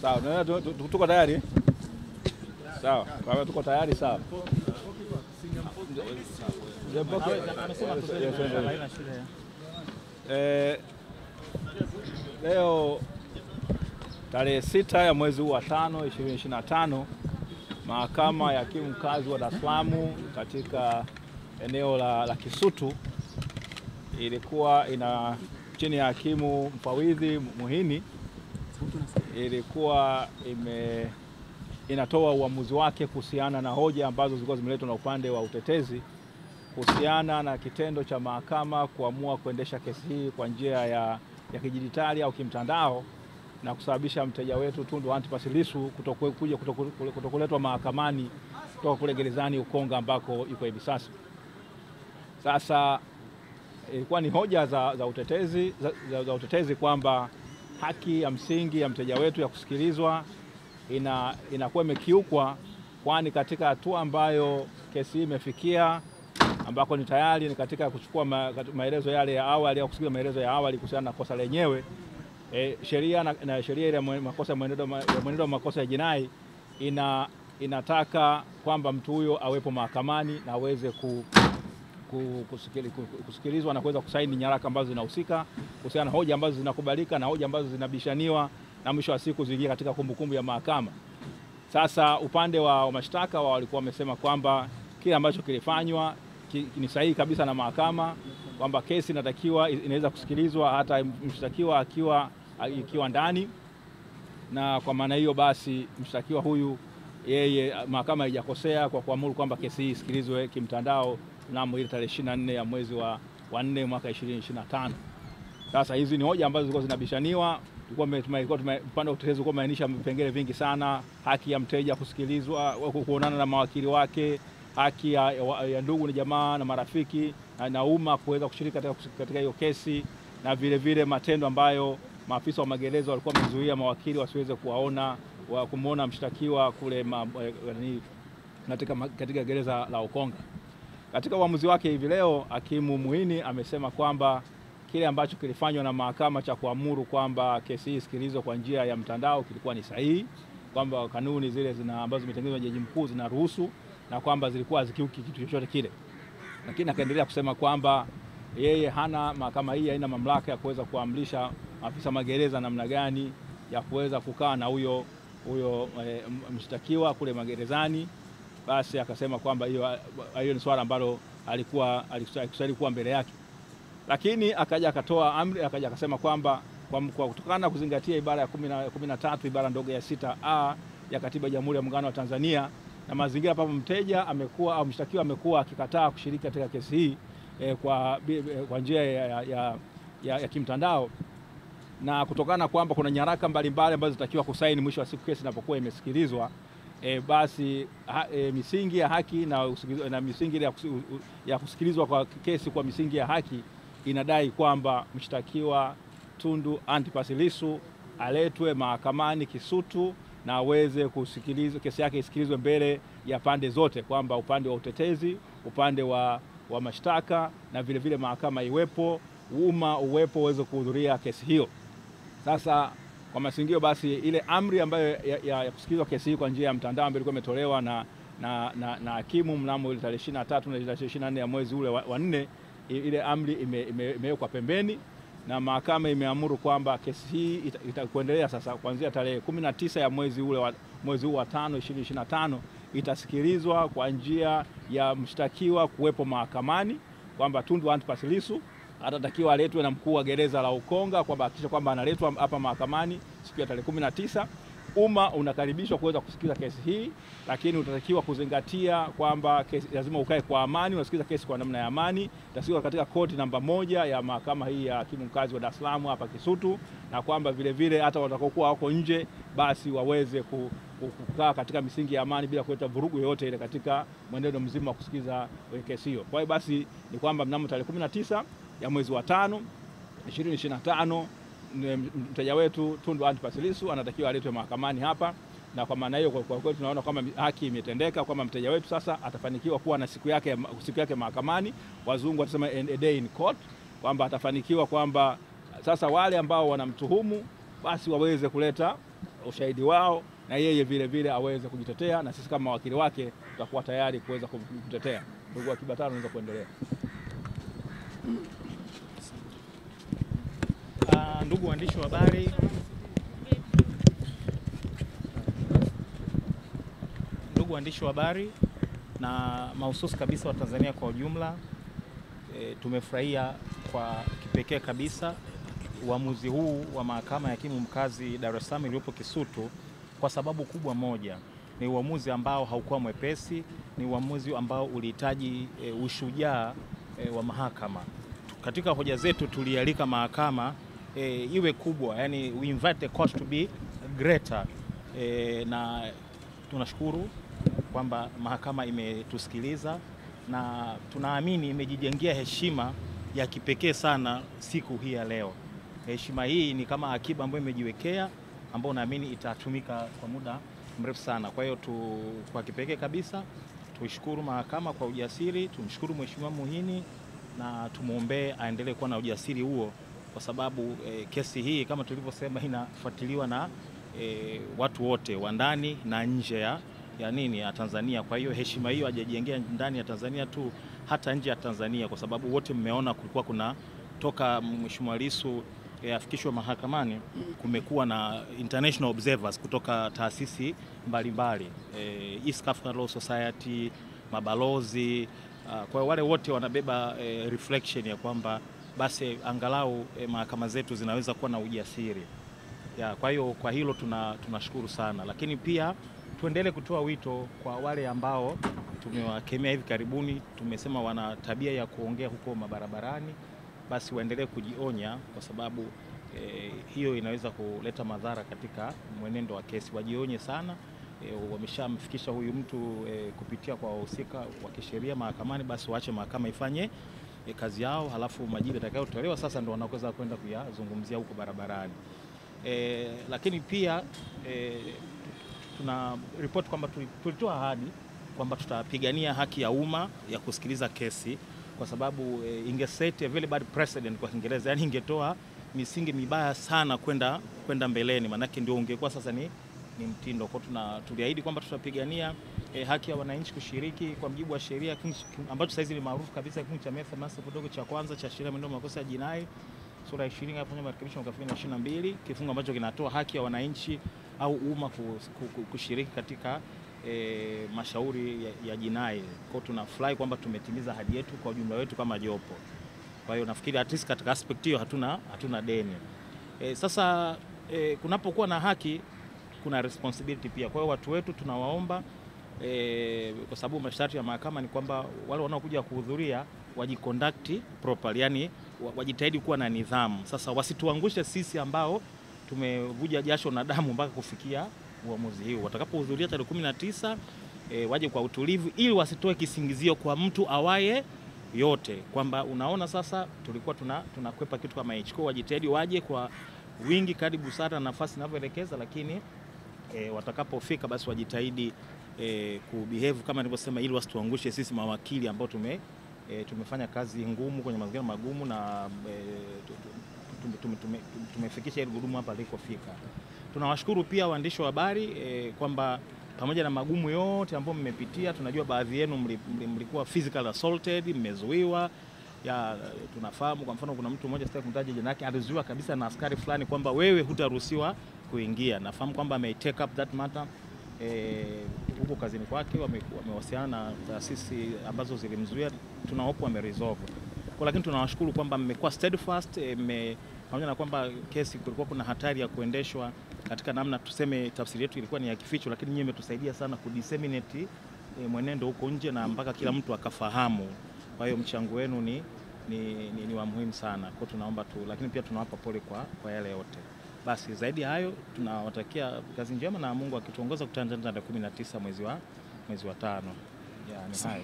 Sawa, na tuko tayari? Sawa, kama tuko tayari sawa. Leo tarehe 6 ya mwezi wa 5 2025, Mahakama ya Hakimu Mkazi wa Dar es Salaam katika eneo la Kisutu ilikuwa chini ya hakimu mfawidhi Muhini ilikuwa inatoa uamuzi wake kuhusiana na hoja ambazo zilikuwa zimeletwa na upande wa utetezi kuhusiana na kitendo cha mahakama kuamua kuendesha kesi hii kwa njia ya kidijitali au kimtandao na kusababisha mteja wetu Tundu Antipas Lissu kutokuletwa mahakamani kutoka kule gerezani Ukonga ambako yuko hivi sasa. Sasa ilikuwa ni hoja za utetezi kwamba haki ya msingi ya mteja wetu ya kusikilizwa inakuwa imekiukwa, kwani katika hatua ambayo kesi hii imefikia ambako ni tayari ni katika kuchukua maelezo yale ya awali au kusikiliza maelezo ya awali kuhusiana na kosa lenyewe, sheria na sheria ile makosa mwenendo wa makosa ya jinai inataka kwamba mtu huyo awepo mahakamani na aweze kusikilizwa na kuweza kusaini nyaraka ambazo zinahusika kuhusiana na hoja ambazo zinakubalika na hoja ambazo zinabishaniwa na mwisho wa siku ziingie katika kumbukumbu ya mahakama. Sasa upande wa mashtaka walikuwa wamesema kwamba kile ambacho kilifanywa ni sahihi kabisa na mahakama, kwamba kesi inaweza kusikilizwa hata mshtakiwa ikiwa ndani, na kwa maana hiyo basi mshtakiwa huyu mahakama haijakosea kwa kuamuru kwamba kesi hii isikilizwe kimtandao mnamo ile tarehe 24 ya mwezi wa 4 mwaka 2025. Sasa hizi ni hoja ambazo zilikuwa zinabishaniwa. Upande wa utetezi ulikuwa umainisha vipengele vingi sana: haki ya mteja kusikilizwa, kuonana na mawakili wake, haki ya ndugu na jamaa na marafiki na umma kuweza kushiriki katika hiyo kesi, na vile matendo ambayo maafisa wa magereza walikuwa wamezuia mawakili wasiweze kumuona mshtakiwa kule katika gereza la Ukonga. Katika uamuzi wake hivi leo, hakimu Muhini amesema kwamba kile ambacho kilifanywa na mahakama cha kuamuru kwamba kesi hii isikilizwe kwa njia ya mtandao kilikuwa ni sahihi, kwamba kanuni zile ambazo zimetengenezwa na Jaji Mkuu zinaruhusu na kwamba zilikuwa hazikiuki kitu chochote kile. Lakini akaendelea kusema kwamba mahakama hii haina mamlaka ya kuweza kuamrisha afisa magereza namna gani ya kuweza kukaa na huyo mshtakiwa kule magerezani. Basi akasema kwamba hiyo ni swala ambalo alikuwa mbele yake. Lakini akaja akatoa amri, akaja akasema kwamba kwa kutokana na kuzingatia ibara ya 13 ibara ndogo ya 6A ya Katiba ya Jamhuri ya Muungano wa Tanzania na mazingira ambapo mteja amekuwa au mshtakiwa amekuwa akikataa kushiriki katika kesi hii kwa njia ya kimtandao, na kutokana kwamba kuna nyaraka mbalimbali ambazo zitakiwa kusaini mwisho wa siku kesi inapokuwa imesikilizwa, basi misingi ya haki na misingi ya kusikilizwa kwa kesi kwa misingi ya haki inadai kwamba mshtakiwa Tundu Antipas Lissu aletwe mahakamani Kisutu na aweze kusikilizwa, kesi yake isikilizwe mbele ya pande zote, kwamba upande wa utetezi, upande wa mashtaka na vile mahakama iwepo, umma uwepo uweze kuhudhuria kesi hiyo. Sasa kwa masingio basi ile amri ambayo ya kusikilizwa kesi hii kwa njia ya mtandao ambayo ilikuwa imetolewa na hakimu mnamo ile tarehe 23 na 24 ya mwezi ule wa 4, ile amri imewekwa pembeni na mahakama imeamuru kwamba kesi hii itakuendelea sasa kuanzia tarehe 19 ya mwezi huu wa 5 2025 itasikilizwa kwa njia ya mshtakiwa kuwepo mahakamani, kwamba Tundu Antipas Lissu atatakiwa aletwe na mkuu wa gereza la Ukonga kwamba hakikisha kwamba analetwa hapa mahakamani siku ya tarehe 19. Umma unakaribishwa kuweza kusikiliza kesi hii, lakini utatakiwa kuzingatia kwamba lazima ukae kwa amani, unasikiliza kesi kwa namna ya amani. Itasikilizwa katika koti namba 1 ya mahakama hii ya Hakimu Mkazi wa Dar es Salaam hapa Kisutu, na kwamba vile hata watakaokuwa wako nje basi waweze kukaa katika misingi ya amani bila kuleta vurugu yoyote ile katika mwenendo mzima wa kusikiliza kesi hiyo. Kwa hiyo basi ni kwamba mnamo tarehe 19 ya mwezi wa 5 2025 mteja wetu Tundu Antipas Lissu anatakiwa aletwe mahakamani hapa, na kwa maana hiyo kwa kweli tunaona kwamba haki imetendeka, kwamba mteja wetu sasa atafanikiwa kuwa na siku yake mahakamani. Wazungu watasema a day in court, kwamba atafanikiwa kwamba sasa wale ambao wanamtuhumu basi waweze kuleta ushahidi wao, na yeye vile vile aweze kujitetea, na sisi kama wakili wake tutakuwa tayari kuweza kumtetea. Ndugu Kibatala, unaweza kuendelea. Ndugu waandishi wa habari, na mahususi kabisa wa Tanzania kwa ujumla, tumefurahia kwa kipekee kabisa uamuzi huu wa mahakama ya hakimu mkazi Dar es Salaam iliyopo Kisutu, kwa sababu kubwa moja. Ni uamuzi ambao haukuwa mwepesi, ni uamuzi ambao ulihitaji ushujaa wa mahakama. Katika hoja zetu tulialika mahakama iwe kubwa, yani we invite the court to be greater, na tunashukuru kwamba mahakama imetusikiliza na tunaamini imejijengea heshima ya kipekee sana siku hii ya leo. Heshima hii ni kama akiba ambayo imejiwekea, ambayo naamini itatumika kwa muda mrefu sana. Kwa hiyo kwa kipekee kabisa tuishukuru mahakama kwa ujasiri, tumshukuru Mheshimiwa Muhini na tumuombee aendelee kuwa na ujasiri huo, kwa sababu kesi hii kama tulivyosema inafuatiliwa na watu wote wa ndani na nje ya Tanzania. Kwa hiyo heshima hiyo hajajengea ndani ya Tanzania tu, hata nje ya Tanzania, kwa sababu wote mmeona kulikuwa kuna toka Mheshimiwa Lissu afikishwe mahakamani, kumekuwa na international observers kutoka taasisi mbalimbali, East African Law Society, mabalozi. Kwa wale wote wanabeba reflection ya kwamba basi angalau mahakama zetu zinaweza kuwa na ujasiri. Kwa hiyo kwa hilo tunashukuru sana, lakini pia tuendelee kutoa wito kwa wale ambao tumewakemea hivi karibuni, tumesema wana tabia ya kuongea huko mabarabarani, basi waendelee kujionya, kwa sababu hiyo inaweza kuleta madhara katika mwenendo wa kesi. Wajionye sana, wameshamfikisha huyu mtu kupitia kwa wahusika wa kisheria mahakamani, basi waache mahakama ifanye kazi yao, halafu majibu yatakayotolewa sasa ndio wanaweza kwenda kuyazungumzia huko barabarani. Lakini pia tuna report kwamba tulitoa ahadi kwamba tutapigania haki ya umma ya kusikiliza kesi, kwa sababu ingeset a very bad precedent kwa Kiingereza, yani ingetoa misingi mibaya sana kwenda mbeleni, manake ndio ungekuwa sasa ni mtindo. Kwa tuliahidi kwamba tutapigania haki ya wananchi kushiriki kwa mujibu wa sheria ambacho sasa hizi ni maarufu kabisa, kifungu cha kidogo cha kwanza cha sheria ya makosa ya jinai sura 20 hapo marekebisho mwaka 2022, kifungu ambacho kinatoa haki ya wananchi au umma kushiriki katika mashauri ya jinai. Kwa tunafurahi kwamba tumetimiza ahadi yetu kwa ujumla wetu kama jopo. Kwa hiyo nafikiri at least katika aspect hiyo hatuna deni. Sasa kunapokuwa na haki kuna responsibility pia. Kwa hiyo watu wetu tunawaomba, kwa sababu masharti ya mahakama ni kwamba wale wanaokuja kuhudhuria wajiconduct properly, yani wajitahidi kuwa na nidhamu. Sasa wasituangushe sisi ambao tumevuja jasho na damu mpaka kufikia uamuzi huu. Watakapohudhuria tarehe 19 waje kwa utulivu, ili wasitoe kisingizio kwa mtu awaye yote kwamba unaona sasa tulikuwa tunakwepa kitu kama hicho. Kwa wajitahidi waje kwa wingi kadri busara na nafasi inavyoelekeza, lakini watakapofika basi wajitahidi kubehave kama nilivyosema, ili wasituangushe sisi mawakili ambao tumefanya kazi ngumu kwenye mazingira magumu na tumefikisha ile gurudumu hapa lilikofika. Tunawashukuru pia waandishi wa habari kwamba pamoja na magumu yote ambayo mmepitia, tunajua baadhi yenu mlikuwa physical assaulted, mmezuiwa. Tunafahamu kwa mfano kuna mtu mmoja sitaki kumtaja jina lake, alizuiwa kabisa na askari fulani kwamba wewe hutaruhusiwa kuingia. Nafahamu kwamba take up that matter huko kazini kwake, wamewasiliana na taasisi ambazo zilimzuia, tunahope wameresolve. Lakini tunawashukuru kwamba mmekuwa steadfast, pamoja na kwamba kesi kulikuwa kuna hatari ya kuendeshwa katika namna tuseme tafsiri yetu ilikuwa ni ya kificho, lakini nyinyi mmetusaidia sana kudisseminate mwenendo huko nje na mpaka kila mtu akafahamu. Kwa hiyo mchango wenu ni wa muhimu sana. Kwa tunaomba lakini pia tunawapa pole kwa yale yote. Basi zaidi hayo tunawatakia kazi njema na Mungu akituongoza kutana tarehe 19 mwezi wa 5. Ni hayo.